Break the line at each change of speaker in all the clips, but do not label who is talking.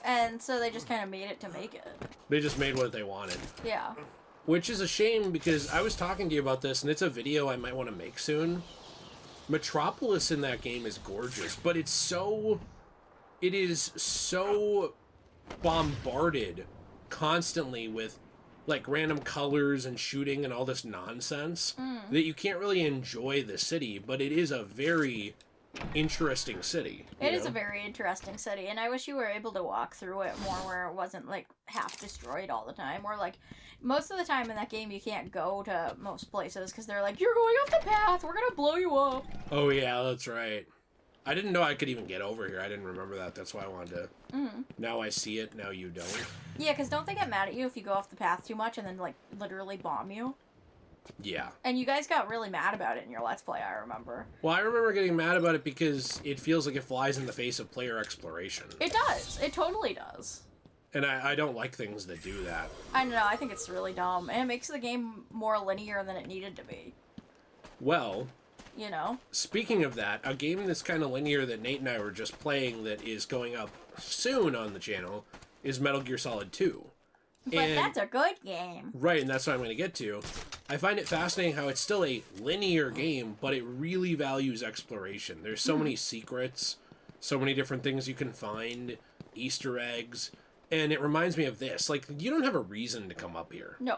And so they just kind of made it to make it.
They just made what they wanted.
Yeah.
Which is a shame, because I was talking to you about this, and it's a video I might want to make soon. Metropolis in that game is gorgeous, but it is so bombarded constantly with like random colors and shooting and all this nonsense that you can't really enjoy the city, but it is a very interesting city.
It is a very interesting city, and I wish you were able to walk through it more where it wasn't like half destroyed all the time, or like most of the time in that game you can't go to most places because they're like, you're going off the path, we're gonna blow you up.
Oh yeah, that's right. I didn't know I could even get over here. I didn't remember that. That's why I wanted to. Now I see it. Now you don't.
Yeah, because don't they get mad at you if you go off the path too much and then, like, literally bomb you?
Yeah.
And you guys got really mad about it in your Let's Play, I remember.
Well, I remember getting mad about it because it feels like it flies in the face of player exploration.
It does. It totally does.
And I don't like things that do that.
I don't know. I think it's really dumb. And it makes the game more linear than it needed to be.
Well...
You know?
Speaking of that, a game that's kind of linear that Nate and I were just playing that is going up soon on the channel is Metal Gear Solid 2.
But that's a good game.
Right, and that's what I'm going to get to. I find it fascinating how it's still a linear game, but it really values exploration. There's so many secrets, so many different things you can find, Easter eggs, and it reminds me of this. Like, you don't have a reason to come up here.
No.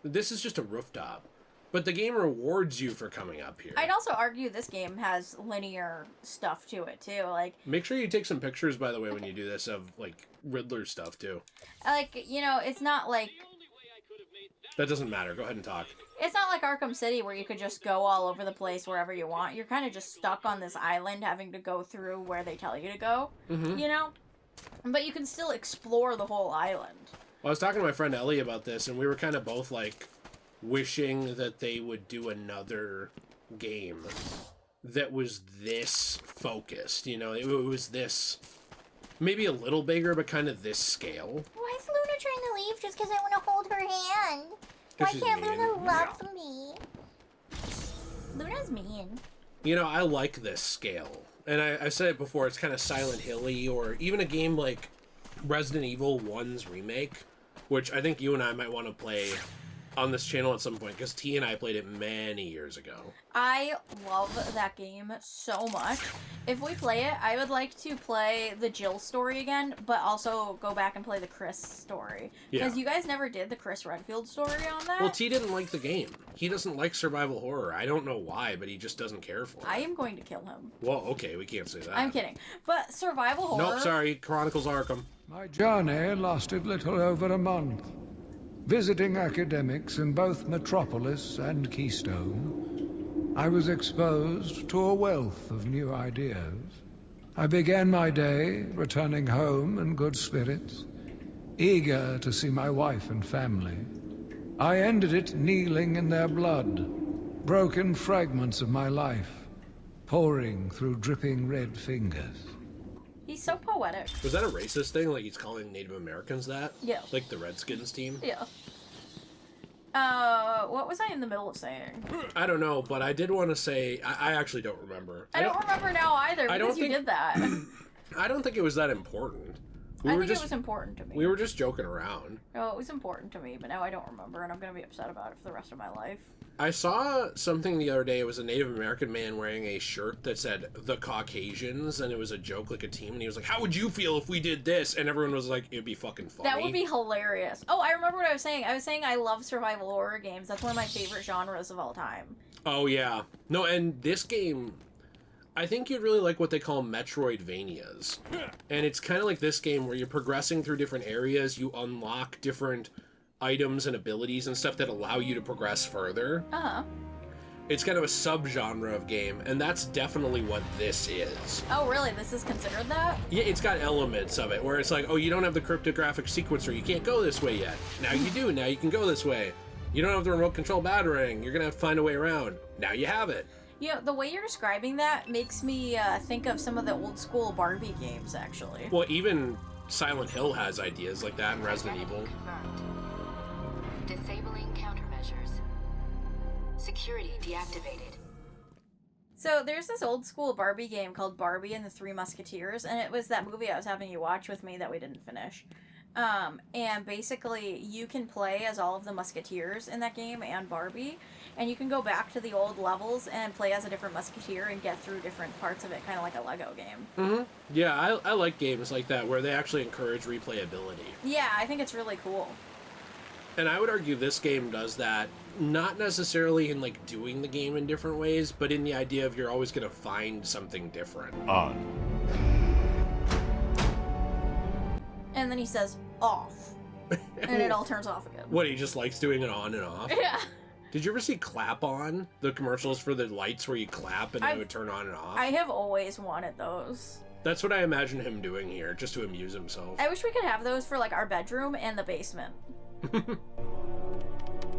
This is just a rooftop. But the game rewards you for coming up here.
I'd also argue this game has linear stuff to it, too. Like,
make sure you take some pictures, by the way, when you do this, of, like, Riddler stuff, too.
Like, you know, it's not like...
That doesn't matter. Go ahead and talk.
It's not like Arkham City where you could just go all over the place wherever you want. You're kind of just stuck on this island having to go through where they tell you to go, you know? But you can still explore the whole island.
Well, I was talking to my friend Ellie about this, and we were kind of both, like... wishing that they would do another game that was this focused, you know, it was this, maybe a little bigger, but kind of this scale.
Why is Luna trying to leave just because I want to hold her hand? Why can't Luna love me? Luna's mean.
You know, I like this scale, and I've said it before, it's kind of Silent Hill-y, or even a game like Resident Evil 1's remake, which I think you and I might want to play on this channel at some point, because T and I played it many years ago. I
love that game so much. If we play it, I would like to play the Jill story again, but also go back and play the Chris story. Because you guys never did the Chris Redfield story on that.
Well, T didn't like the game. He doesn't like survival horror. I don't know why, but he just doesn't care for it.
I am going to kill him.
Well, okay, we can't say that.
I'm kidding. But survival horror...
Nope, sorry. Chronicles Arkham.
My journey lasted little over a month. Visiting academics in both Metropolis and Keystone, I was exposed to a wealth of new ideas. I began my day returning home in good spirits, eager to see my wife and family. I ended it kneeling in their blood, broken fragments of my life, pouring through dripping red fingers.
He's so poetic.
Was that a racist thing? Like he's calling Native Americans that?
Yeah.
Like the Redskins team?
Yeah. What was I in the middle of saying?
I don't know, but I did want to say... I actually don't remember.
I don't remember now either, because you did that.
I don't think it was that important.
I think it was important to me.
We were just joking around.
No, it was important to me, but now I don't remember, and I'm going to be upset about it for the rest of my life.
I saw something the other day. It was a Native American man wearing a shirt that said, "The Caucasians," and it was a joke, like a team, and he was like, "How would you feel if we did this?" And everyone was like, it'd be fucking funny.
That would be hilarious. Oh, I remember what I was saying. I was saying I love survival horror games. That's one of my favorite genres of all time.
Oh, yeah. No, and this game... I think you'd really like what they call Metroidvanias. And it's kind of like this game where you're progressing through different areas, you unlock different items and abilities and stuff that allow you to progress further.
Uh-huh.
It's kind of a subgenre of game, and that's definitely what this is.
Oh, really? This is considered that?
Yeah, it's got elements of it, where it's like, oh, you don't have the cryptographic sequencer, you can't go this way yet. Now you do, now you can go this way. You don't have the remote control battering, you're gonna have to find a way around. Now you have it.
You know, the way you're describing that makes me think of some of the old school Barbie games, actually.
Well, even Silent Hill has ideas like that in Resident Evil.
Confirmed. Disabling countermeasures. Security deactivated.
So there's this old school Barbie game called Barbie and the Three Musketeers, and it was that movie I was having you watch with me that we didn't finish. And basically you can play as all of the Musketeers in that game and Barbie, and you can go back to the old levels and play as a different Musketeer and get through different parts of it, kind of like a Lego game.
Mm-hmm. Yeah, I like games like that where they actually encourage replayability.
Yeah, I think it's really cool.
And I would argue this game does that, not necessarily in, like, doing the game in different ways, but in the idea of you're always going to find something different.
On.
And then he says, off. And it all turns off again.
What, he just likes doing it on and off?
Yeah.
Did you ever see Clap On? The commercials for the lights where you clap and they would turn on and off?
I have always wanted those.
That's what I imagine him doing here, just to amuse himself.
I wish we could have those for, like, our bedroom and the basement.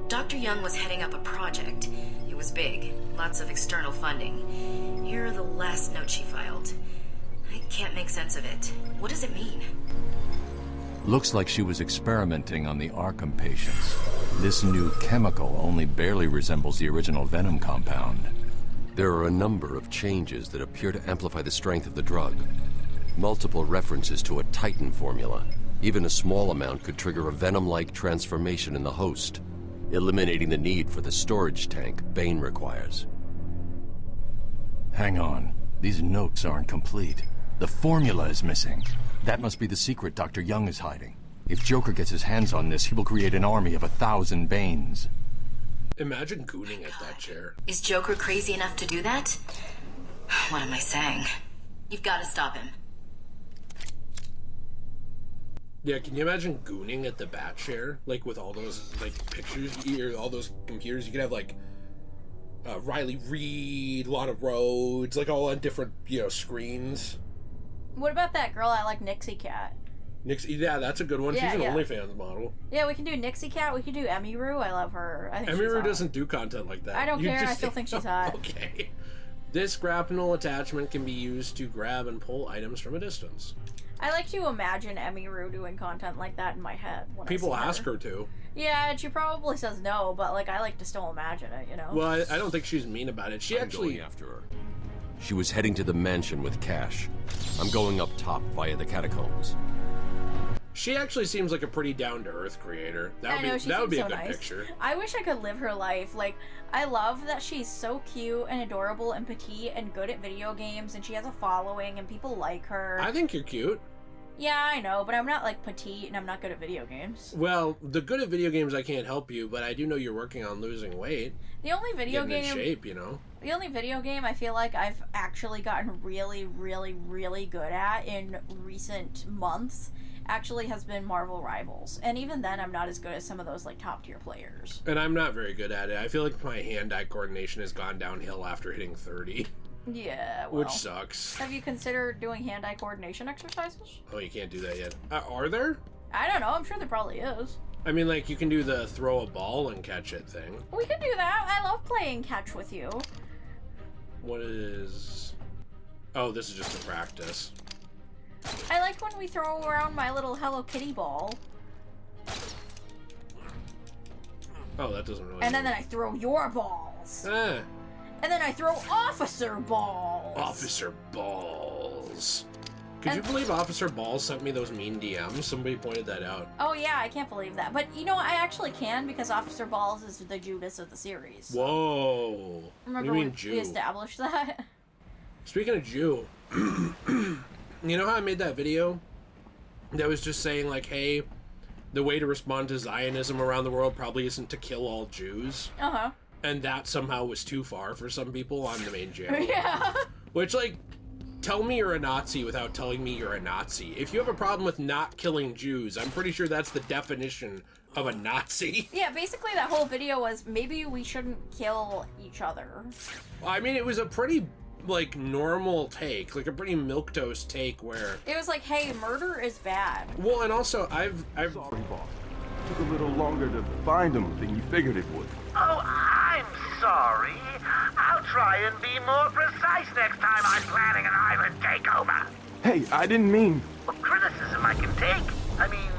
Dr. Young was heading up a project. It was big, lots of external funding. Here are the last notes she filed. I can't make sense of it. What does it mean?
Looks like she was experimenting on the Arkham patients. This new chemical only barely resembles the original venom compound.
There are a number of changes that appear to amplify the strength of the drug. Multiple references to a Titan formula. Even a small amount could trigger a venom-like transformation in the host, eliminating the need for the storage tank Bane requires.
Hang on. These notes aren't complete. The formula is missing. That must be the secret Dr. Young is hiding. If Joker gets his hands on this, he will create an army of 1,000 Banes.
Imagine gooning at that chair.
Is Joker crazy enough to do that? What am I saying? You've got to stop him.
Yeah, can you imagine gooning at the bat chair? Like, with all those, like, pictures, or all those computers, you could have, like, Riley Reid, Lana Rhodes, like, all on different, screens.
What about that girl I like, Nixie Cat?
Yeah, that's a good one.
Yeah,
She's an
yeah.
OnlyFans model.
Yeah, we can do Nixie Cat, we can do Emiru, I love her. I think she's
Emiru
hot.
doesn't do content like that.
I don't care, I still think she's hot.
Okay. This grapnel attachment can be used to grab and pull items from a distance.
I like to imagine Emiru doing content like that in my head. When
People
I see
ask her to.
Yeah, and she probably says no, but like I like to still imagine it,
Well, I don't think she's mean about it.
I'm going after her. She was heading to the mansion with cash. I'm going up top via the catacombs.
She actually seems like a pretty down-to-earth creator. That would be a good picture.
I wish I could live her life. Like, I love that she's so cute and adorable and petite and good at video games, and she has a following and people like her.
I think you're cute.
Yeah, I know, but I'm not, like, petite and I'm not good at video games.
Well, the good at video games, I can't help you, but I do know you're working on losing weight.
The only video
Getting
game...
in shape,
The only video game I feel like I've actually gotten really, really, really good at in recent months actually has been Marvel Rivals. And even then, I'm not as good as some of those, like, top-tier players.
And I'm not very good at it. I feel like my hand-eye coordination has gone downhill after hitting 30.
Yeah, well...
Which sucks.
Have you considered doing hand-eye coordination exercises?
Oh, you can't do that yet. Are there?
I don't know. I'm sure there probably is.
I mean, like, you can do the throw a ball and catch it thing.
We can do that. I love playing catch with you.
What is... Oh, this is just a practice.
I like when we throw around my little Hello Kitty ball.
Oh, that doesn't really...
And then I throw your balls.
Ah.
And then I throw officer balls.
Officer balls. Could you believe Officer Balls sent me those mean DMs? Somebody pointed that out.
Oh yeah, I can't believe that. But I actually can because Officer Balls is the Judas of the series.
Whoa.
Remember
what do you mean
we
Jew?
established that?
Speaking of Jew, you know how I made that video that was just saying, like, hey, the way to respond to Zionism around the world probably isn't to kill all Jews?
Uh-huh.
And that somehow was too far for some people on the main channel.
Yeah.
Which, like, tell me you're a Nazi without telling me you're a Nazi. If you have a problem with not killing Jews, I'm pretty sure that's the definition of a Nazi.
Yeah, basically that whole video was maybe we shouldn't kill each other.
I mean, it was a pretty, like, normal take, like a pretty milquetoast take where...
It was like, hey, murder is bad.
Well, and also, I've...
Sorry, boss. Took a little longer to find him than you figured it would.
Oh, I'm sorry. I'll try and be more precise next time I'm planning an island takeover.
Hey, I didn't mean...
Well, criticism I can take. I mean,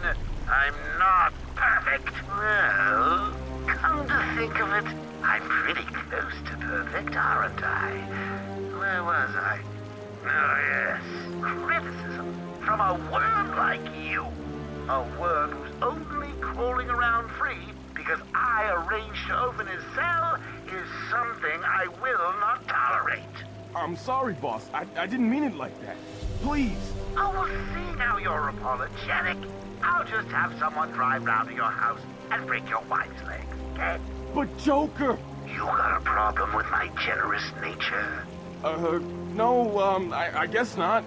I'm not perfect. Well, come to think of it, I'm pretty close to perfect, aren't I? from a worm like you. A worm who's only crawling around free because I arranged to open his cell is something I will not tolerate.
I'm sorry, boss. I didn't mean it like that. Please.
Oh, well, see now you're apologetic. I'll just have someone drive round to your house and break your wife's legs, okay?
But Joker!
You got a problem with my generous nature?
No, I guess not.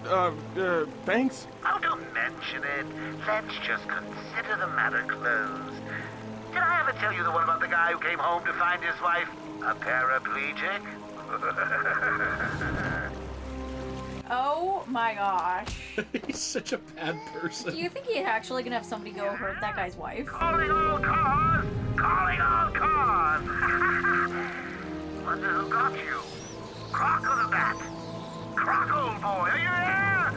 Thanks.
Oh, don't mention it. Let's just consider the matter closed. Did I ever tell you the one about the guy who came home to find his wife a paraplegic?
Oh my gosh.
He's such a bad person.
Do you think he's actually gonna have somebody go hurt that guy's wife?
Calling all cars! Calling all cars! Wonder who got you? Croc or the Bat? Croc, old boy, are you there?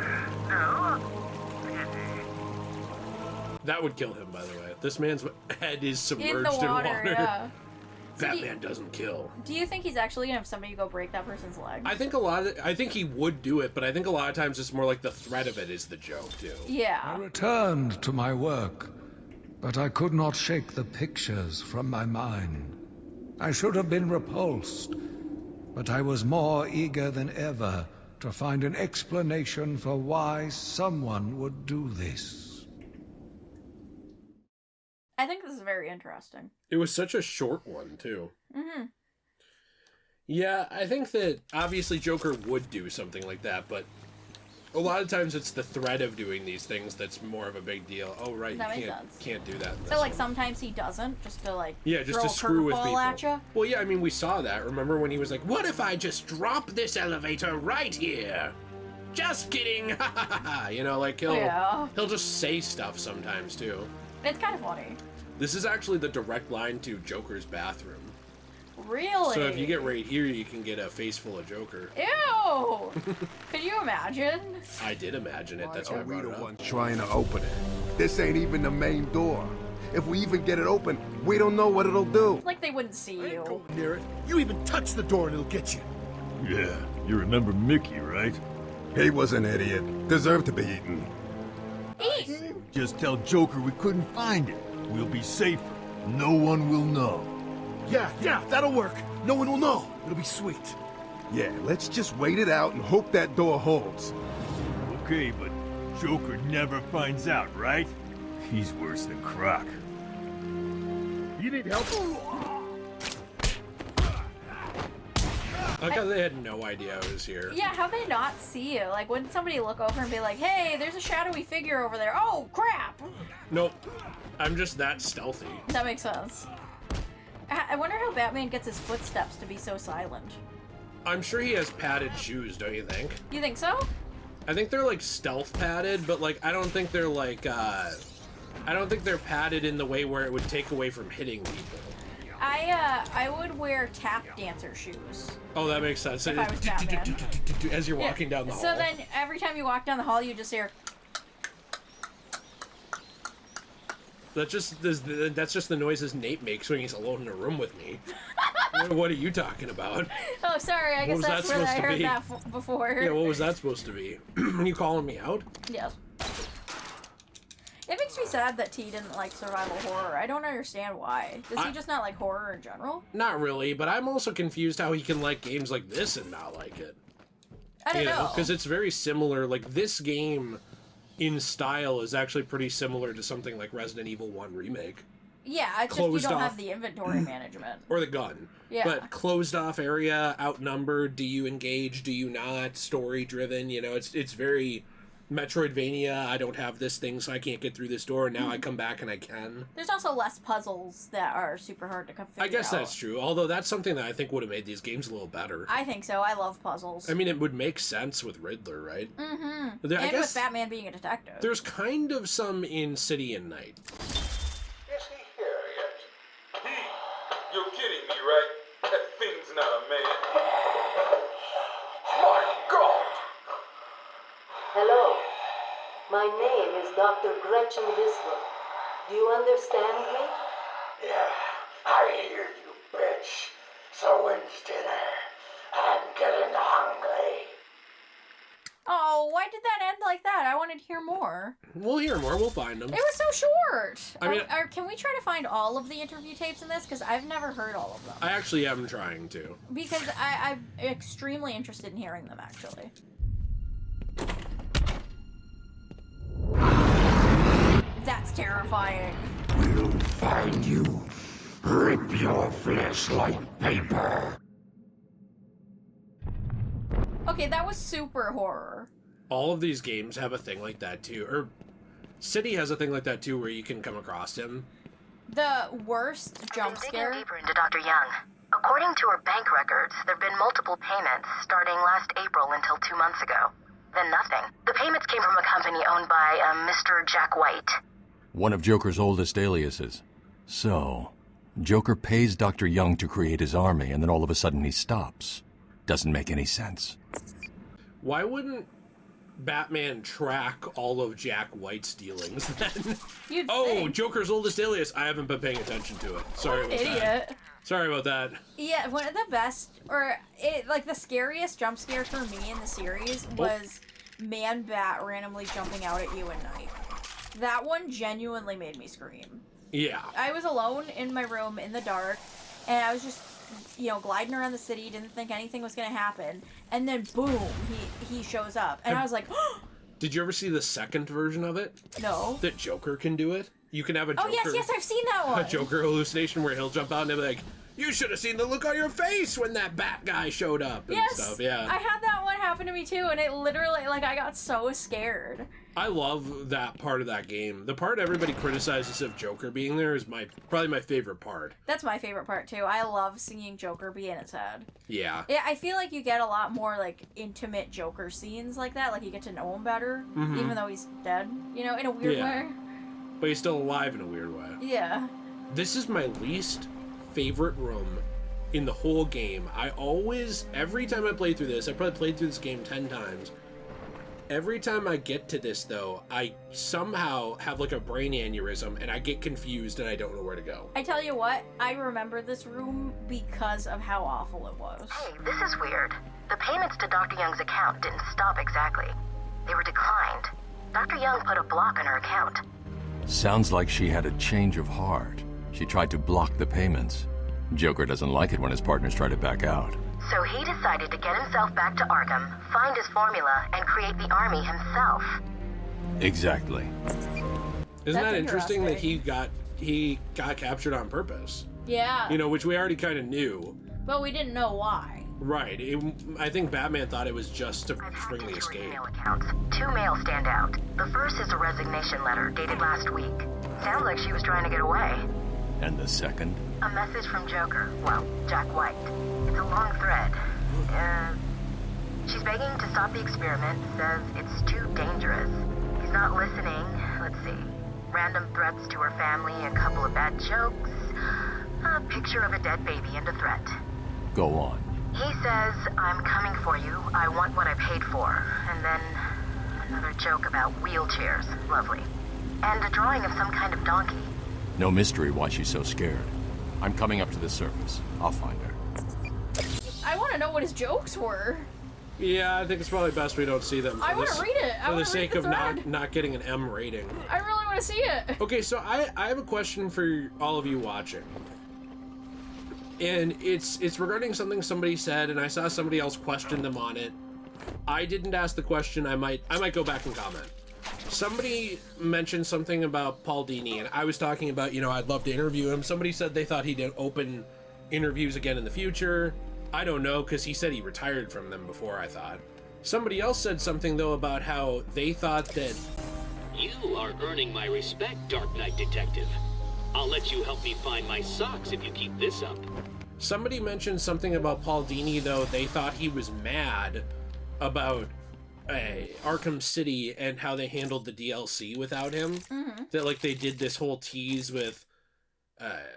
No? Pity.
That would kill him, by the way. This man's head is submerged
In the water, yeah.
Batman doesn't kill.
Do you think he's actually gonna have somebody go break that person's leg?
I think I think he would do it, but I think a lot of times it's more like the threat of it is the joke, too.
Yeah.
I returned to my work, but I could not shake the pictures from my mind. I should have been repulsed, but I was more eager than ever to find an explanation for why someone would do this.
I think this is very interesting.
It was such a short one, too.
Mm-hmm.
Yeah, I think that obviously Joker would do something like that, but a lot of times it's the threat of doing these things that's more of a big deal. Oh, right,
That
you
makes sense.
can't do that. in
So,
this
like,
one.
sometimes he doesn't, just to, like,
Yeah, just
throw
to
a
screw with
curveball
people.
at ya.
Well, yeah, I mean, we saw that. Remember when he was like, what if I just drop this elevator right here? Just kidding. You know, like, he'll just say stuff sometimes, too.
It's kind of funny.
This is actually the direct line to Joker's bathroom.
Really?
So if you get right here, you can get a face full of Joker.
Ew! Could you imagine?
I did imagine it. That's why I brought it up.
Trying to open it. This ain't even the main door. If we even get it open, we don't know what it'll do.
Like they wouldn't see you.
Go near it. You even touch the door and it'll get you.
Yeah, you remember Mickey, right?
He was an idiot. Deserved to be eaten.
Eaten?
Just tell Joker we couldn't find it. We'll be safer. No one will know.
Yeah, that'll work. No one will know. It'll be sweet.
Yeah, let's just wait it out and hope that door holds.
Okay, but Joker never finds out, right? He's worse than Croc.
You need help?
I like how they had no idea I was here.
Yeah, how'd they not see you? Like, wouldn't somebody look over and be like, hey, there's a shadowy figure over there. Oh, crap!
Nope. I'm just that stealthy.
That makes sense. I wonder how Batman gets his footsteps to be so silent.
I'm sure he has padded shoes, don't you think?
You think so?
I think they're like stealth padded, but like I don't think they're like I don't think they're padded in the way where it would take away from hitting people.
I would wear tap dancer shoes.
Oh, that makes sense.
If I was Batman.
As you're walking down the hall.
So then every time you walk down the hall, you just hear.
That's just the noises Nate makes when he's alone in a room with me. What are you talking about?
Oh, sorry. I guess that's where I heard that before.
Yeah, what was that supposed to be? You calling me out?
Yes. It makes me sad that T didn't like survival horror. I don't understand why. Does he just not like horror in general?
Not really, but I'm also confused how he can like games like this and not like it.
I don't know.
Because it's very similar. Like, this game in style is actually pretty similar to something like Resident Evil 1 Remake.
Yeah, it's just you don't have the inventory management.
Or the gun.
Yeah.
But closed off area, outnumbered, do you engage, do you not, story driven, you know, it's very Metroidvania. I don't have this thing, so I can't get through this door, and now I come back and I can.
There's also less puzzles that are super hard to figure out.
I guess that's true, although that's something that I think would have made these games a little better.
I think so. I love puzzles.
I mean, it would make sense with Riddler, right?
Mm-hmm.
I
And
guess
with Batman being a detective.
There's kind of some in City and Night.
Is he here yet? You're kidding me, right? That thing's not a man. My God!
Hello. My name is Dr. Gretchen Whistler. Do you understand me?
Yeah, I hear you, bitch. So when's dinner? I'm getting hungry.
Oh, why did that end like that? I wanted to hear more.
We'll hear more. We'll find them.
It was so short.
I mean,
can we try to find all of the interview tapes in this? Because I've never heard all of them.
I actually am trying to.
Because I'm extremely interested in hearing them, actually. That's terrifying.
We'll find you. Rip your flesh like paper.
Okay, that was super horror.
All of these games have a thing like that too. Or City has a thing like that too where you can come across him.
The worst jump scare.
Digging deeper into Dr. Young. According to her bank records, there have been multiple payments starting last April until 2 months ago. Then nothing. The payments came from a company owned by Mr. Jack White.
One of Joker's oldest aliases. So, Joker pays Dr. Young to create his army, and then all of a sudden he stops. Doesn't make any sense.
Why wouldn't Batman track all of Jack White's dealings then?
You'd think.
Joker's oldest alias. I haven't been paying attention to it. Sorry about
idiot.
that. Sorry about that.
Yeah, one of the best, the scariest jump scare for me in the series was Man-Bat randomly jumping out at you at night. That one genuinely made me scream.
Yeah.
I was alone in my room in the dark, and I was just, gliding around the city, didn't think anything was going to happen, and then boom, he shows up, and I was like,
Did you ever see the second version of it?
No.
That Joker can do it? You can have a Joker...
Oh, yes, I've seen that one!
A Joker hallucination where he'll jump out and he'll be like, you should have seen the look on your face when that Bat guy showed up and stuff, yeah.
I had that one happen to me too, and it literally, I got so scared.
I love that part of that game. The part everybody criticizes of Joker being there is probably my favorite part.
That's my favorite part too. I love seeing Joker be in his head.
Yeah.
Yeah, I feel like you get a lot more, intimate Joker scenes like that. You get to know him better, even though he's dead, in a weird way.
But he's still alive in a weird way.
Yeah.
This is my least favorite room in the whole game. Every time I play through this, I probably played through this game 10 times. Every time I get to this, though, I somehow have a brain aneurysm and I get confused and I don't know where to go.
I tell you what, I remember this room because of how awful it was.
Hey, this is weird. The payments to Dr. Young's account didn't stop exactly. They were declined. Dr. Young put a block on her account.
Sounds like she had a change of heart. She tried to block the payments. Joker doesn't like it when his partners try to back out.
So he decided to get himself back to Arkham, find his formula, and create the army himself.
Exactly.
Isn't that interesting that he got captured on purpose?
Yeah.
Which we already kind of knew.
But we didn't know why.
Right. I think Batman thought it was just to bring the escape.
Email accounts. 2 mail stand out. The first is a resignation letter dated last week. Sounds like she was trying to get away.
And the second?
A message from Joker. Well, Jack White. It's a long thread. She's begging to stop the experiment, says it's too dangerous. He's not listening. Let's see. Random threats to her family, a couple of bad jokes, a picture of a dead baby and a threat.
Go on.
He says, I'm coming for you, I want what I paid for. And then another joke about wheelchairs. Lovely. And a drawing of some kind of donkey.
No mystery why she's so scared. I'm coming up to the surface. I'll find her.
I want to know what his jokes were.
Yeah, I think it's probably best we don't see them.
I want to read it.
For the sake of not getting an M rating.
I really want to see it.
Okay, so I have a question for all of you watching. And it's regarding something somebody said, and I saw somebody else question them on it. I didn't ask the question. I might go back and comment. Somebody mentioned something about Paul Dini, and I was talking about, I'd love to interview him. Somebody said they thought he'd open interviews again in the future. I don't know, because he said he retired from them before, I thought. Somebody else said something, though, about how they thought that...
You are earning my respect, Dark Knight Detective. I'll let you help me find my socks if you keep this up.
Somebody mentioned something about Paul Dini, though. They thought he was mad about Arkham City and how they handled the DLC without him.
Mm-hmm.
That, they did this whole tease with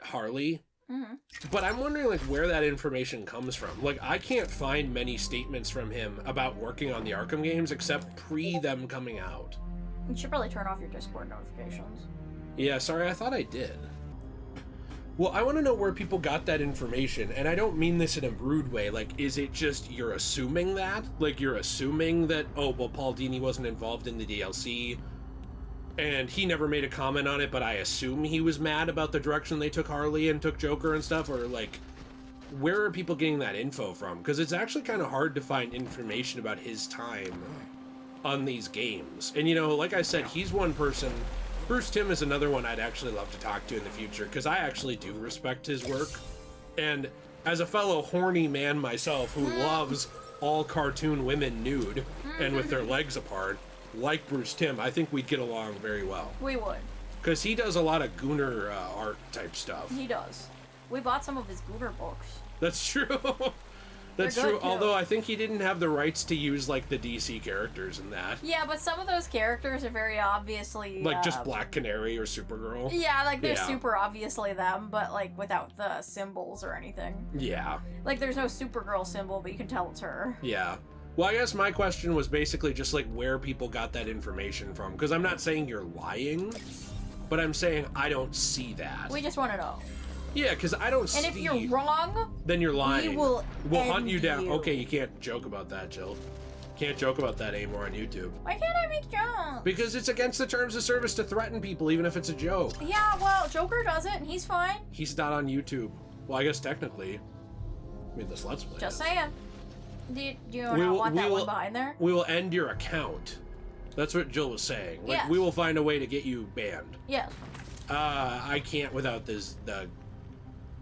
Harley.
Mm-hmm.
But I'm wondering, where that information comes from. I can't find many statements from him about working on the Arkham games except pre them coming out.
You should probably turn off your Discord notifications.
Yeah, sorry, I thought I did. Well, I want to know where people got that information, and I don't mean this in a rude way. Like, is it just you're assuming that? Like, you're assuming that, oh, well, Paul Dini wasn't involved in the DLC, and he never made a comment on it, but I assume he was mad about the direction they took Harley and took Joker and stuff, or, like, where are people getting that info from? Because it's actually kind of hard to find information about his time on these games. And, you know, like I said, he's one person... Bruce Timm is another one I'd actually love to talk to in the future, because I actually do respect his work. And as a fellow horny man myself who loves all cartoon women nude and with their legs apart, like Bruce Timm, I think we'd get along very well.
We would.
Because he does a lot of Gooner art type stuff.
He does. We bought some of his Gooner books.
That's true. That's true, although I think he didn't have the rights to use, like, the DC characters in that.
Yeah, but some of those characters are very obviously...
Like, just Black Canary or Supergirl.
Yeah, like, they're super obviously them, but, like, without the symbols or anything.
Yeah.
Like, there's no Supergirl symbol, but you can tell it's her.
Yeah. Well, I guess my question was basically just, like, where people got that information from. Because I'm not saying you're lying, but I'm saying I don't see that.
We just want to know.
Yeah, because I don't see...
And if you're wrong...
Then you're lying.
We'll
hunt you down. Okay, you can't joke about that, Jill. Can't joke about that anymore on YouTube.
Why can't I make jokes?
Because it's against the terms of service to threaten people, even if it's a joke.
Yeah, well, Joker does it, and he's fine.
He's not on YouTube. Well, I guess technically. I mean, this Let's Play
Just
is.
saying. Do you not want that one behind there?
We will end your account. That's what Jill was saying. Like,
yes.
We will find a way to get you banned.
Yes.
I can't without the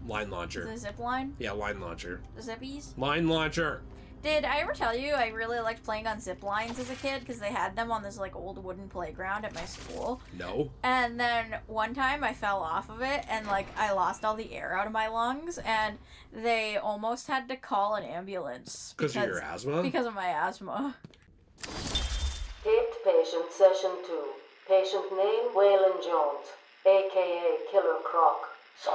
line launcher.
The zip line?
Yeah, line launcher.
The zippies?
Line launcher.
Did I ever tell you I really liked playing on zip lines as a kid because they had them on this like old wooden playground at my school?
No.
And then one time I fell off of it and like I lost all the air out of my lungs and they almost had to call an ambulance.
Because of your asthma?
Because of my asthma.
Taped patient session 2. Patient name Waylon Jones, aka Killer Croc.
So,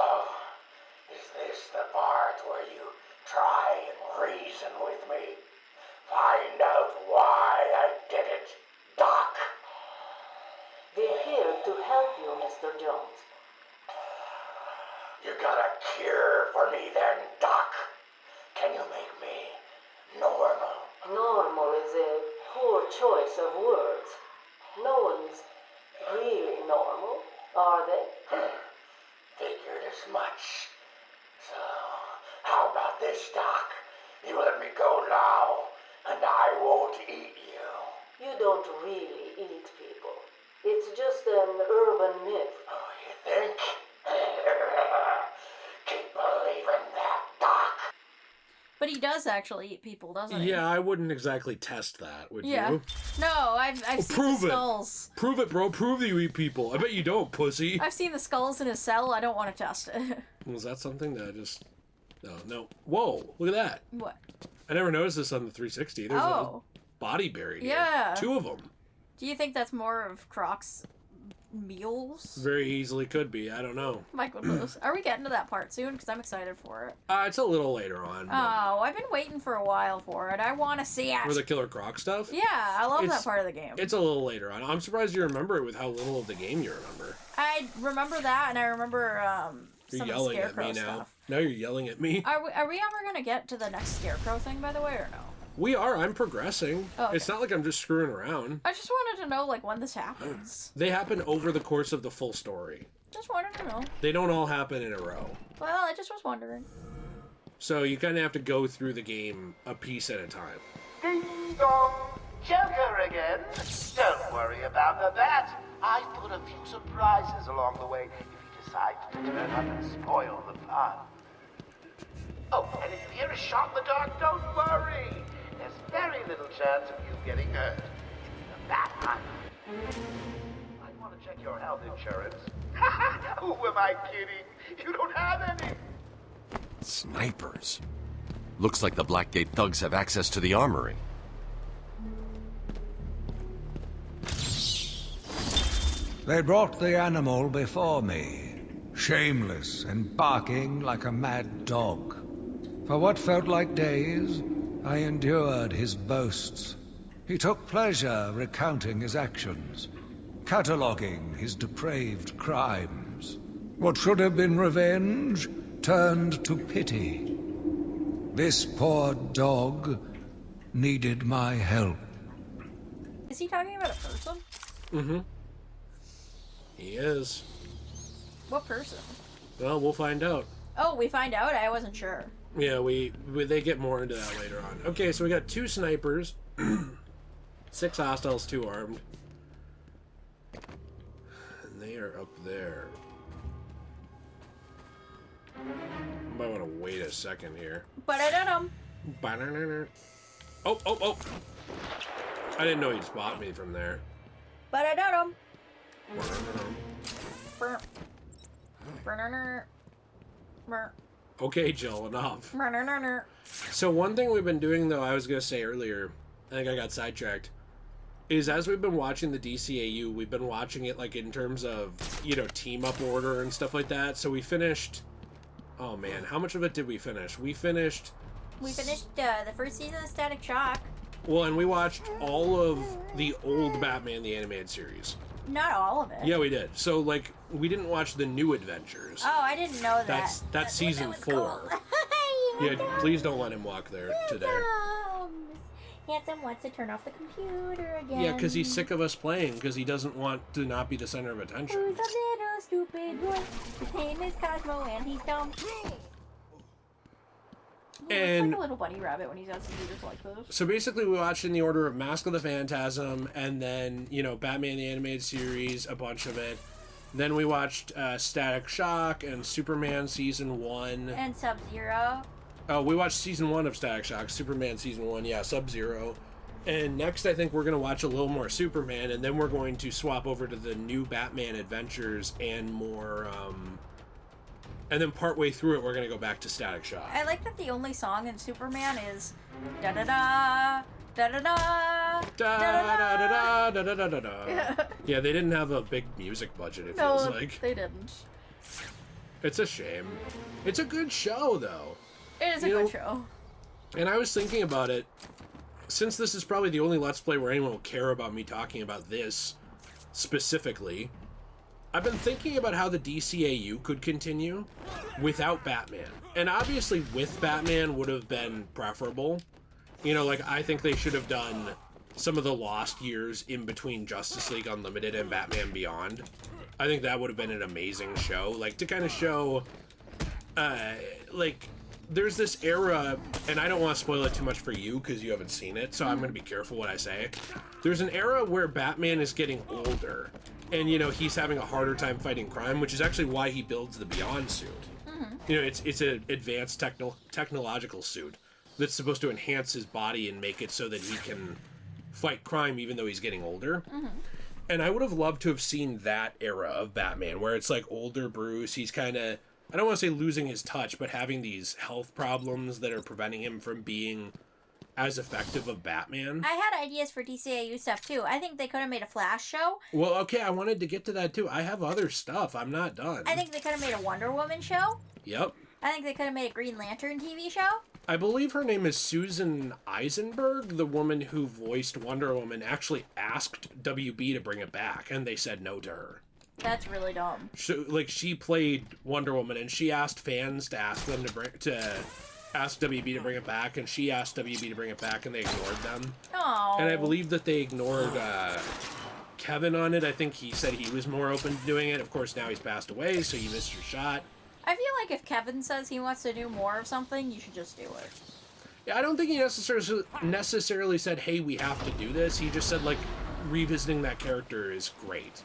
is this the part where you try and reason with me? Find out why I did it, Doc.
We're here to help you, Mr. Jones.
You got a cure for me then, Doc? Can you make me normal?
Normal is a poor choice of words. No one's really normal, are they?
Figured as much. So, how about this, Doc? You let me go now, and I won't eat you.
You don't really eat people. It's just an urban myth.
Oh, you think? Keep believing that, Doc.
But he does actually eat people, doesn't he?
Yeah, I wouldn't exactly test that, would you?
No, I've seen the skulls.
Prove it, bro. Prove that you eat people. I bet you don't, pussy.
I've seen the skulls in his cell. I don't want to test it.
Was that something that I just... No. Whoa, look at that.
What?
I never noticed this on the 360. There's a body buried here.
Yeah.
2 of them.
Do you think that's more of Croc's meals?
Very easily could be. I don't know.
My goodness. Are we getting to that part soon? Because I'm excited for it.
It's a little later on.
Oh, I've been waiting for a while for it. I want to see it.
For the Killer Croc stuff?
Yeah, I love that part of the game.
It's a little later on. I'm surprised you remember it with how little of the game you remember.
I remember that, and I remember
You're
some
yelling
of the
at me
Scarecrow
now.
stuff.
Now you're yelling at me.
Are we ever going to get to the next Scarecrow thing, by the way, or no?
We are. I'm progressing.
Oh, okay.
It's not like I'm just screwing around.
I just wanted to know, like, when this happens.
They happen over the course of the full story.
Just wanted to know.
They don't all happen in a row.
Well, I just was wondering.
So you kind of have to go through the game a piece at a time.
Ding dong! Joker again? Don't worry about the bat. I put a few surprises along the way if he decides to turn up and spoil the fun. Oh, and if you hear a shot in the dark, don't worry. There's very little chance of you getting hurt. The bat I want to check your health insurance. Who am I kidding? You don't have any.
Snipers. Looks like the Blackgate thugs have access to the armory.
They brought the animal before me, shameless and barking like a mad dog. For what felt like days, I endured his boasts. He took pleasure recounting his actions, cataloguing his depraved crimes. What should have been revenge turned to pity. This poor dog needed my help.
Is he talking about a person?
Mm-hmm. He is.
What person?
Well, we'll find out.
Oh, we find out? I wasn't sure.
Yeah, they get more into that later on. Okay, so we got 2 snipers, 6 hostiles, 2 armed. And they are up there. Might want to wait a second here.
But I don't know.
Oh! I didn't know he'd spot me from there.
But I don't know.
Okay, Jill, enough. So one thing we've been doing, though, I was going to say earlier, I think I got sidetracked, is as we've been watching the DCAU, we've been watching it, like, in terms of, you know, team-up order and stuff like that. So we finished... Oh, man. How much of it did we finish? We finished
the first season of Static Shock.
Well, and we watched all of the old Batman the Animated Series.
Not all of it.
Yeah, we did. So, like, we didn't watch the new adventures.
Oh, I didn't know that.
That's season 4. Yeah, please don't let him walk there today.
Handsome wants to turn off the computer again.
Yeah, because he's sick of us playing, because he doesn't want to not be the center of attention.
Who's a little stupid boy? His name is Cosmo and he's dumb.
And
like a little bunny rabbit when he's out to do this like this.
So basically we watched in the order of Mask of the Phantasm, and then, you know, Batman the Animated Series, a bunch of it. Then we watched Static Shock and Superman Season 1.
And Sub-Zero.
Oh, we watched Season 1 of Static Shock, Superman Season 1, yeah, Sub-Zero. And next I think we're going to watch a little more Superman, and then we're going to swap over to the new Batman Adventures and more, and then partway through it, we're going to go back to Static Shock.
I like that the only song in Superman is da-da-da, da-da-da, da-da-da,
da-da-da. Yeah, they didn't have a big music budget, it feels like.
They didn't.
It's a shame. It's a good show, though.
It is a good show.
And I was thinking about it, since this is probably the only Let's Play where anyone will care about me talking about this specifically, I've been thinking about how the DCAU could continue without Batman. And obviously with Batman would have been preferable. You know, like, I think they should have done some of the lost years in between Justice League Unlimited and Batman Beyond. I think that would have been an amazing show. Like, to kind of show, like, there's this era, and I don't want to spoil it too much for you because you haven't seen it, so I'm going to be careful what I say. There's an era where Batman is getting older, and, you know, he's having a harder time fighting crime, which is actually why he builds the Beyond suit. You know, it's an advanced technological suit that's supposed to enhance his body and make it so that he can fight crime even though he's getting older. And I would have loved to have seen that era of Batman, where it's like older Bruce, he's kind of, I don't want to say losing his touch, but having these health problems that are preventing him from being as effective of Batman.
I had ideas for DCAU stuff too. I think they could have made a Flash show.
Well, okay, I wanted to get to that too. I have other stuff. I'm not done.
I think they could have made a Wonder Woman show.
Yep.
I think they could have made a Green Lantern TV show.
I believe her name is Susan Eisenberg, the woman who voiced Wonder Woman, actually asked WB to bring it back, and they said no to her.
That's really dumb.
So, like, she played Wonder Woman, and she asked fans to ask them to ask WB to bring it back, and she asked WB to bring it back, and they ignored them.
Oh.
And I believe that they ignored Kevin on it. I think he said he was more open to doing it. Of course, now he's passed away, so you missed your shot.
I feel like if Kevin says he wants to do more of something, you should just do it.
Yeah, I don't think he necessarily said, hey, we have to do this. He just said, like, revisiting that character is great.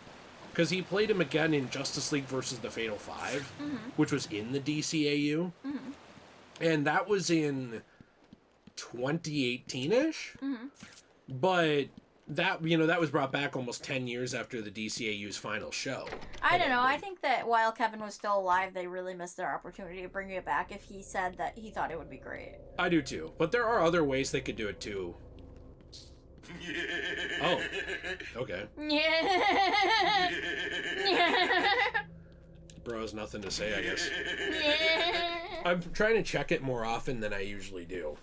Because he played him again in Justice League versus the Fatal Five, which was in the DCAU. And that was in 2018-ish. But that, you know, that was brought back almost 10 years after the DCAU's final show.
I don't know. I think that while Kevin was still alive, they really missed their opportunity to bring it back if he said that he thought it would be great.
I do too. But there are other ways they could do it too. Oh, okay. Bro has nothing to say, I guess. I'm trying to check it more often than I usually do.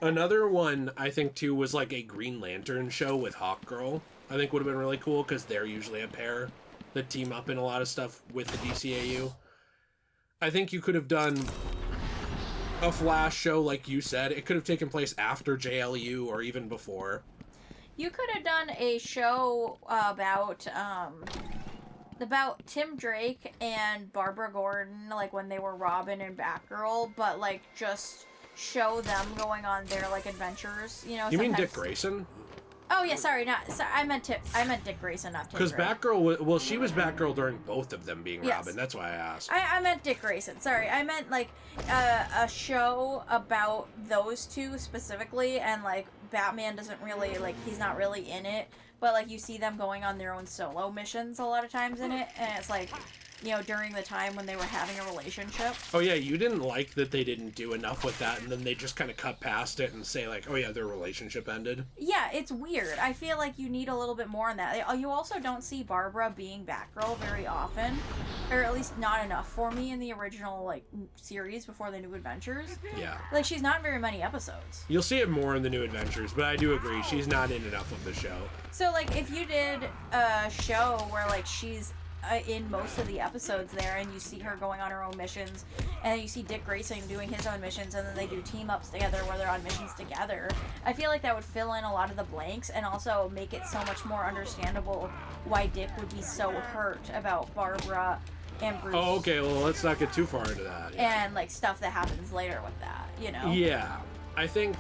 Another one, I think, too, was like a Green Lantern show with Hawkgirl. I think would have been really cool, because they're usually a pair. that team up in a lot of stuff with the DCAU. I think you could have done a Flash show, like you said. It could have taken place after JLU or even before.
You could have done a show about Tim Drake and Barbara Gordon, like when they were Robin and Batgirl, but like just show them going on their like adventures. You know.
You mean Dick Grayson?
Oh yeah, sorry, I meant Dick Grayson, not Tim Drake.
Because Batgirl, she was Batgirl during both of them being
Yes.
Robin. That's why I asked.
I meant Dick Grayson. Sorry, I meant like a show about those two specifically, and like Batman doesn't really like he's not really in it, but like you see them going on their own solo missions a lot of times in it, and it's like, you know, during the time when they were having a relationship.
Oh yeah, you didn't like that they didn't do enough with that, and then they just kind of cut past it and say like, oh yeah, their relationship ended.
Yeah, it's weird. I feel like you need a little bit more on that. You also don't see Barbara being Batgirl very often, or at least not enough for me in the original like series before the New Adventures.
Yeah.
Like she's not in very many episodes.
You'll see it more in the New Adventures, but I do agree she's not in enough of the show.
So like if you did a show where like she's in most of the episodes there, and you see her going on her own missions, and you see Dick Grayson doing his own missions, and then they do team ups together where they're on missions together, I feel like that would fill in a lot of the blanks and also make it so much more understandable why Dick would be so hurt about Barbara and Bruce.
Oh, okay, well, let's not get too far into that.
Yeah. And like stuff that happens later with that, you know?
Yeah, I think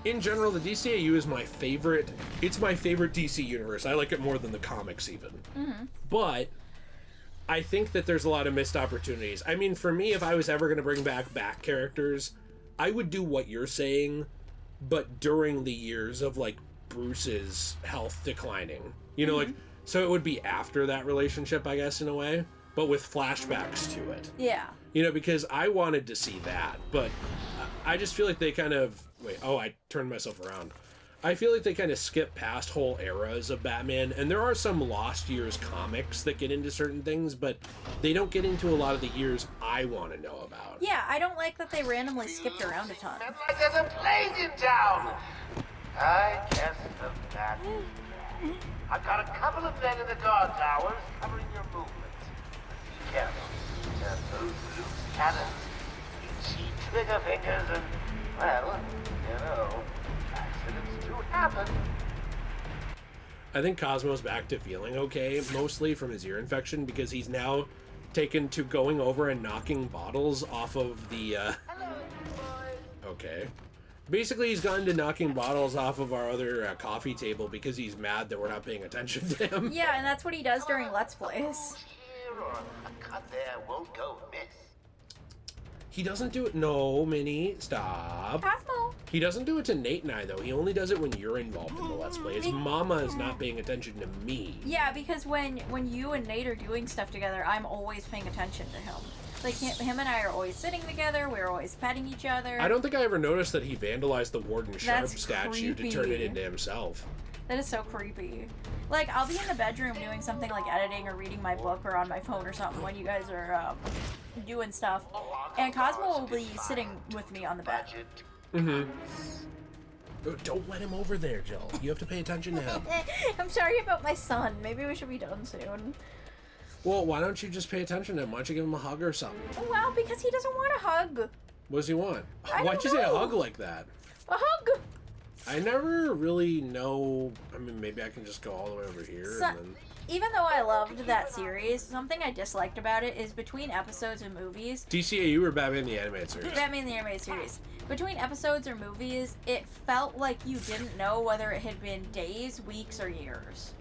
in general, the DCAU is my favorite. It's my favorite DC universe. I like it more than the comics even.
Mm-hmm.
But I think that there's a lot of missed opportunities. I mean, for me, if I was ever going to bring back characters, I would do what you're saying, but during the years of, like, Bruce's health declining. You know, like, so it would be after that relationship, I guess, in a way, but with flashbacks to it.
Yeah.
You know, because I wanted to see that, but I just feel like they kind of... Wait, oh, I turned myself around. I feel like they kind of skip past whole eras of Batman, and there are some Lost Years comics that get into certain things, but they don't get into a lot of the years I want to know about.
Yeah, I don't like that they randomly skipped around a ton.
Like there's a plague in town. I guess the bat. I've got a couple of men in the guard towers covering your movements. Be careful. Those loose cannons, itchy trigger fingers, and, well, you know, accidents do happen.
I think Cosmo's back to feeling okay, mostly from his ear infection, because he's now taken to going over and knocking bottles off of the, Okay. Basically, he's gone to knocking bottles off of our other coffee table because he's mad that we're not paying attention to him.
Yeah, and that's what he does during Let's Plays.
A cut there won't go miss.
He doesn't do it. No, Minnie, stop.
Cosmo.
He doesn't do it to Nate and I, though. He only does it when you're involved in the Let's Play. His mama is not paying attention to me.
Yeah, because when you and Nate are doing stuff together, I'm always paying attention to him. Like, him and I are always sitting together, we're always petting each other.
I don't think I ever noticed that he vandalized the Warden Sharp
That's
statue
creepy.
to turn it into himself.
That is so creepy. Like, I'll be in the bedroom doing something like editing or reading my book or on my phone or something when you guys are doing stuff, and Cosmo will be sitting with me on the bed.
Mm-hmm. Don't let him over there, Jill. You have to pay attention to him.
I'm sorry about my son. Maybe we should be done soon.
Well, why don't you just pay attention to him? Why don't you give him a hug or something?
Well, because he doesn't want a hug.
What does he want?
I
Why'd
don't
you say a
know.
hug like that?
A hug!
I never really know. I mean, maybe I can just go all the way over here and then...
Even though I loved that series, something I disliked about it is between episodes and movies...
DCAU or Batman the Animated Series?
Batman the Animated Series. Between episodes or movies, it felt like you didn't know whether it had been days, weeks, or years.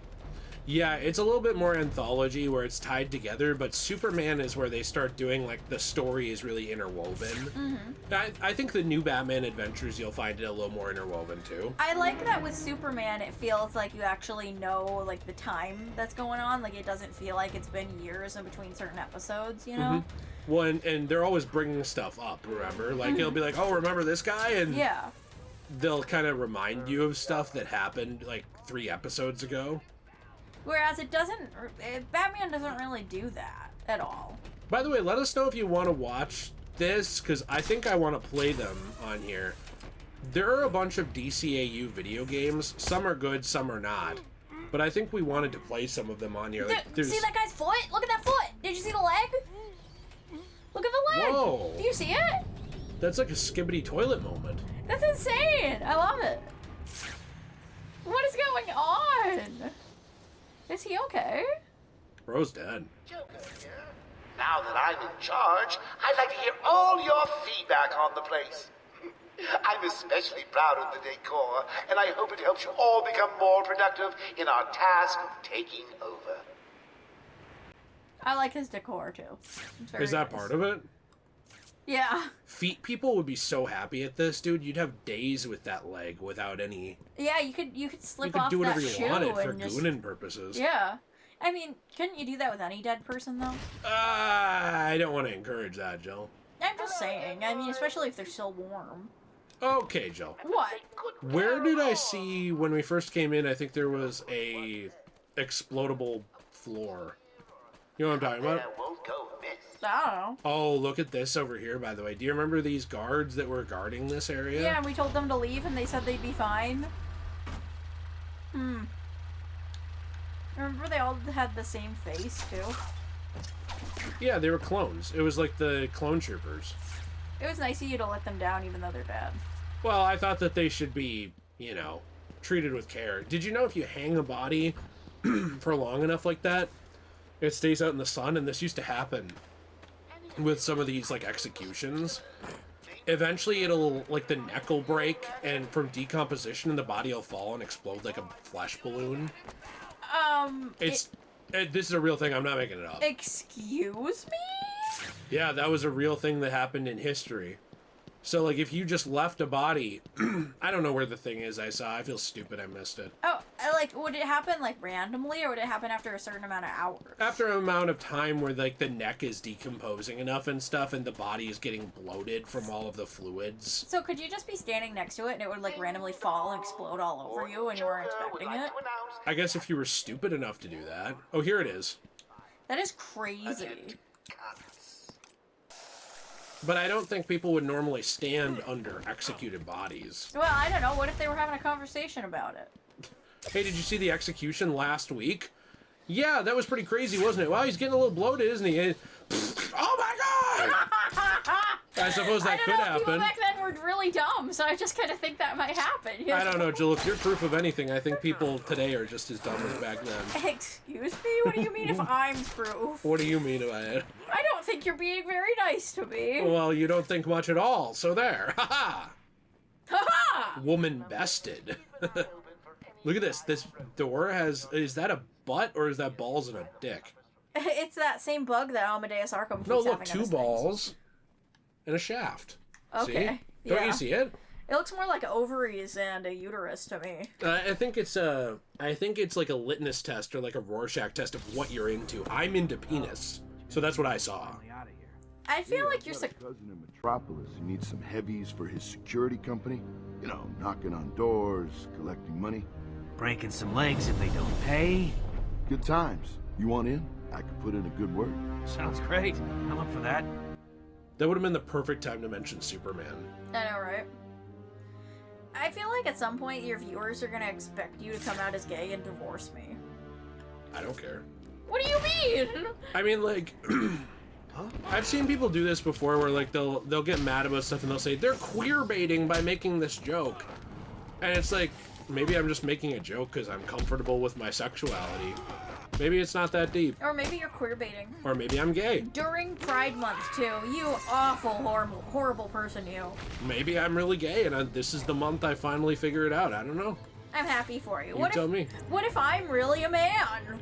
Yeah, it's a little bit more anthology where it's tied together, but Superman is where they start doing, like, the story is really interwoven.
Mm-hmm.
I think the new Batman Adventures, you'll find it a little more interwoven, too.
I like that with Superman, it feels like you actually know, like, the time that's going on. Like, it doesn't feel like it's been years in between certain episodes, you know?
Mm-hmm. Well, and they're always bringing stuff up, remember? Like, he'll be like, oh, remember this guy? And
yeah.
They'll kind of remind you of stuff that happened, like, 3 episodes ago.
Whereas Batman doesn't really do that at all.
By the way, let us know if you want to watch this, because I think I want to play them on here. There are a bunch of DCAU video games. Some are good, some are not. But I think we wanted to play some of them on here. Like,
See that guy's foot? Look at that foot! Did you see the leg? Look at the leg!
Whoa!
Do you see it?
That's like a skibbity toilet moment.
That's insane! I love it. What is going on? Is he okay?
Bro's dead.
Now that I'm in charge, I'd like to hear all your feedback on the place. I'm especially proud of the decor, and I hope it helps you all become more productive in our task of taking over.
I like his decor too.
Is that part of it?
Yeah.
Feet people would be so happy at this, dude. You'd have days with that leg without any.
Yeah, you could slip
You could
off
do whatever
that
you wanted for
and just...
gooning purposes.
Yeah. I mean, couldn't you do that with any dead person though?
I don't want to encourage that, Jill.
I'm just saying. I mean, especially if they're still warm.
Okay, Jill.
What?
Where did I see when we first came in? I think there was a explodable floor. You know what I'm talking about?
I don't know.
Oh, look at this over here, by the way. Do you remember these guards that were guarding this area?
Yeah, and we told them to leave and they said they'd be fine. Remember they all had the same face, too?
Yeah, they were clones. It was like the clone troopers.
It was nice of you to let them down even though they're dead.
Well, I thought that they should be, you know, treated with care. Did you know if you hang a body for long enough like that, it stays out in the sun? And this used to happen with some of these, like, executions. Eventually, it'll, like, the neck will break, and from decomposition, the body will fall and explode like a flesh balloon. This is a real thing. I'm not making it up.
Excuse me?
Yeah, that was a real thing that happened in history. So, like, if you just left a body... I don't know where the thing is I saw. I feel stupid I missed it.
Oh, like, would it happen, like, randomly, or would it happen after a certain amount of hours?
After an amount of time where, like, the neck is decomposing enough and stuff, and the body is getting bloated from all of the fluids.
So could you just be standing next to it, and it would, like, randomly fall and explode all over you, and you weren't expecting it?
I guess if you were stupid enough to do that. Oh, here it is.
That is crazy.
But I don't think people would normally stand under executed bodies.
Well, I don't know. What if they were having a conversation about it?
Hey, did you see the execution last week? Yeah, that was pretty crazy, wasn't it? Wow, he's getting a little bloated, isn't he? Oh my god! I suppose that could happen.
People back then were really dumb, so I just kind of think that might happen. You know?
I don't know, Jill. If you're proof of anything, I think people today are just as dumb as back then.
Excuse me? What do you mean if I'm proof?
What do you mean by it?
I don't think you're being very nice to me.
Well, you don't think much at all, so there. Ha-ha!
Ha-ha!
Woman bested. Look at this. This door has... Is that a butt, or is that balls and a dick?
It's that same bug that Amadeus Arkham keeps
No, look,
having
2 balls and a shaft.
Okay.
See? Don't you see it?
It looks more like ovaries and a uterus to me.
I think it's like a litmus test or like a Rorschach test of what you're into. I'm into penis, so that's what I saw.
I feel like you're...
cousin in Metropolis who needs some heavies for his security company. You know, knocking on doors, collecting money.
Breaking some legs if they don't pay.
Good times. You want in? I could put in a good word.
Sounds great. I'm up for that.
That would have been the perfect time to mention Superman.
I know, right? I feel like at some point your viewers are gonna expect you to come out as gay and divorce me.
I don't care.
What do you mean?
I mean, like... I've seen people do this before where, like, they'll get mad about stuff and they'll say, they're queer baiting by making this joke. And it's like, maybe I'm just making a joke because I'm comfortable with my sexuality. Maybe it's not that deep.
Or maybe you're queer baiting.
Or maybe I'm gay.
During Pride Month, too. You awful, horrible person, you.
Maybe I'm really gay and this is the month I finally figure it out. I don't know.
I'm happy for you.
You tell me.
What if I'm really a man?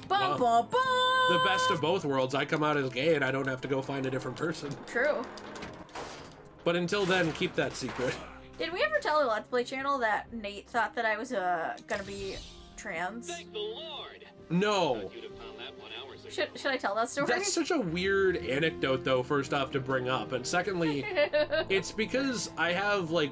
Bum,
Well,
bum, bum.
The best of both worlds. I come out as gay and I don't have to go find a different person.
True.
But until then, keep that secret.
Did we ever tell the Let's Play channel that Nate thought that I was gonna be trans?
Thank the Lord.
No.
Should I tell that story?
That's such a weird anecdote, though, first off, to bring up. And secondly, it's because I have, like,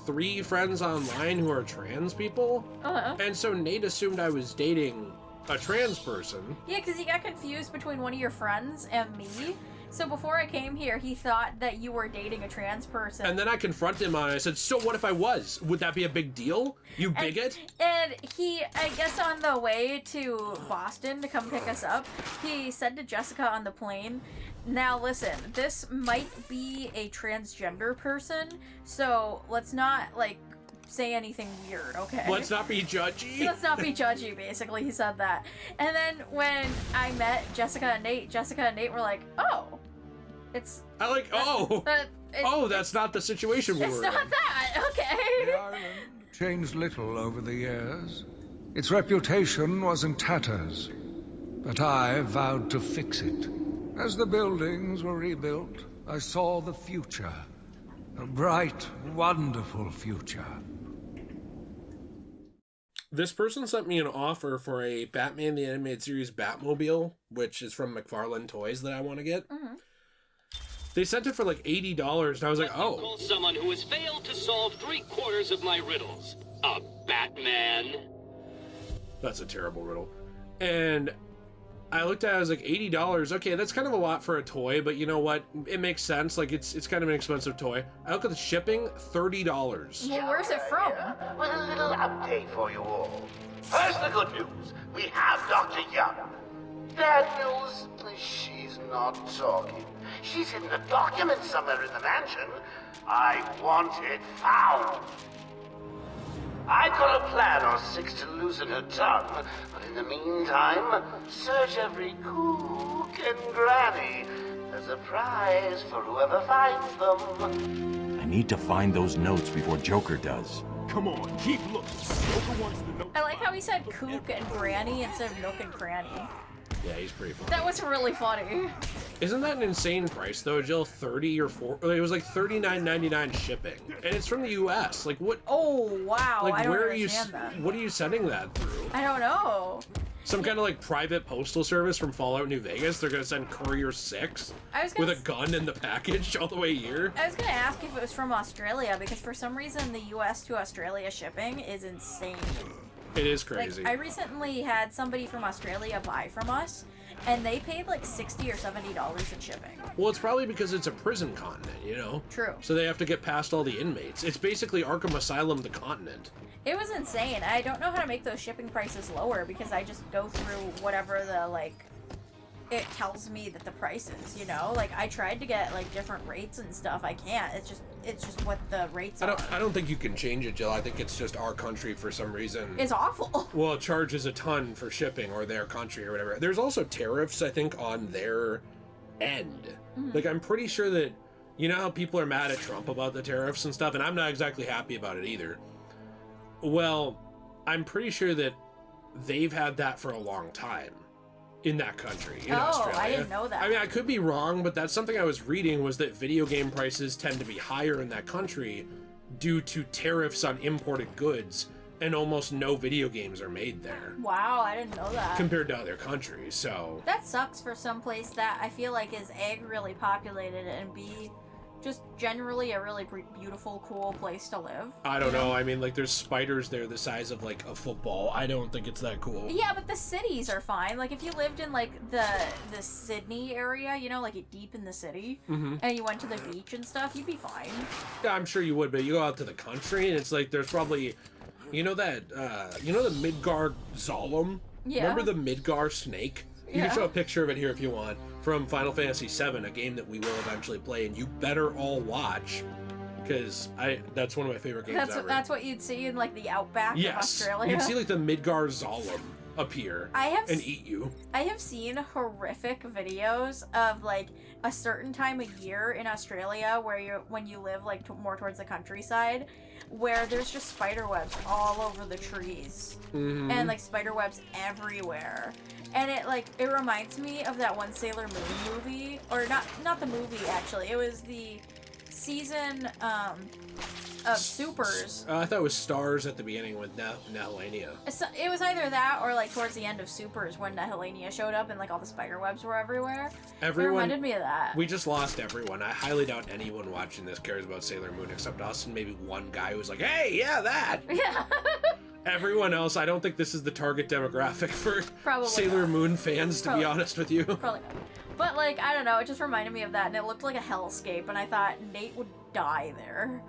3 friends online who are trans people.
Uh-huh.
And so Nate assumed I was dating a trans person.
Yeah, because he got confused between one of your friends and me. So before I came here, he thought that you were dating a trans person.
And then I confronted him on it. I said, so what if I was? Would that be a big deal? You bigot?
And he, I guess on the way to Boston to come pick us up, he said to Jessica on the plane, now listen, this might be a transgender person, so let's not, like, say anything weird, okay?
Let's not be judgy.
Let's not be judgy, basically, he said that. And then when I met Jessica and Nate were like, oh, it's...
I like, that's not the situation we were in.
It's not that, okay.
The island changed little over the years. Its reputation was in tatters, but I vowed to fix it. As the buildings were rebuilt, I saw the future. A bright, wonderful future.
This person sent me an offer for a Batman the Animated Series Batmobile, which is from McFarlane Toys that I want to get.
Mm-hmm.
They sent it for like $80, and I was like, oh.
Call someone who has failed to solve 3/4 of my riddles. A Batman?
That's a terrible riddle. And I looked at it, I was like, $80. Okay, that's kind of a lot for a toy, but you know what? It makes sense. Like, it's kind of an expensive toy. I look at the shipping, $30.
Well, where's it from?
With a little update for you all. First, the good news. We have Dr. Young. Bad news, she's not talking. She's hidden a document somewhere in the mansion. I want it found. I've got a plan or six to loosen her tongue, but in the meantime, search every cook and granny. There's a prize for whoever finds them.
I need to find those notes before Joker does.
Come on, keep looking. Joker wants to know.
I like how he said kook and granny instead of nook and cranny.
Yeah, he's pretty funny.
That was really funny.
Isn't that an insane price though, Jill? 30 or 40? It was like $39.99 shipping, and it's from the U.S. Like what?
Oh wow!
Like
I don't
where
understand
are you?
that.
What are you sending that through?
I don't know.
Some kind of like private postal service from Fallout New Vegas. They're gonna send Courier 6 with a gun in the package all the way here.
I was gonna ask if it was from Australia because for some reason the U.S. to Australia shipping is insane.
It is crazy.
Like, I recently had somebody from Australia buy from us, and they paid like $60 or $70 in shipping.
Well, it's probably because it's a prison continent, you know?
True.
So they have to get past all the inmates. It's basically Arkham Asylum, the continent.
It was insane. I don't know how to make those shipping prices lower because I just go through whatever the, like, it tells me that the price is, you know? Like, I tried to get, like, different rates and stuff. I can't. It's just what the rates are.
I don't think you can change it, Jill. I think it's just our country for some reason.
It's awful.
Well, it charges a ton for shipping, or their country, or whatever. There's also tariffs, I think, on their end.
Mm-hmm.
Like, I'm pretty sure that, you know how people are mad at Trump about the tariffs and stuff, and I'm not exactly happy about it either. Well, I'm pretty sure that they've had that for a long time in that country, in Australia.
I didn't know that.
I mean, I could be wrong, but that's something I was reading, was that video game prices tend to be higher in that country due to tariffs on imported goods, and almost no video games are made there.
Wow, I didn't know that.
Compared to other countries, so...
That sucks for some place that I feel like is A, really populated, and B, just generally a really beautiful, cool place to live.
I don't know. I mean, like, there's spiders there the size of, like, a football. I don't think it's that cool.
Yeah, but the cities are fine. Like, if you lived in, like, the Sydney area, you know, like, deep in the city, and you went to the beach and stuff, you'd be fine.
Yeah, I'm sure you would, but you go out to the country, and it's like, there's probably... You know that, you know the Midgard Zolom?
Yeah.
Remember the Midgard snake? You
Yeah.
can show a picture of it here if you want. From Final Fantasy VII, a game that we will eventually play, and you better all watch, because that's one of my favorite games ever.
That's what you'd see in, like, the outback of
Yes,
Australia.
you'd see, like, the Midgard Zolom appear and eat you.
I have seen horrific videos of, like, a certain time of year in Australia when you live, like, more towards the countryside, where there's just spider webs all over the trees. And, like, spider webs everywhere. And it reminds me of that one Sailor Moon movie, or not the movie, actually. It was the season, of Supers.
I thought it was Stars at the beginning with Nahelania.
It was either that or, like, towards the end of Supers when Nahelania showed up and, like, all the spider webs were everywhere.
Everyone,
it reminded me of that.
We just lost everyone. I highly doubt anyone watching this cares about Sailor Moon except us and maybe one guy who's like, hey, yeah, that!
Yeah.
Everyone else, I don't think this is the target demographic for
Probably
Sailor
not.
Moon fans, to be honest with you.
Probably not. But, like, I don't know, it just reminded me of that, and it looked like a hellscape, and I thought Nate would die there.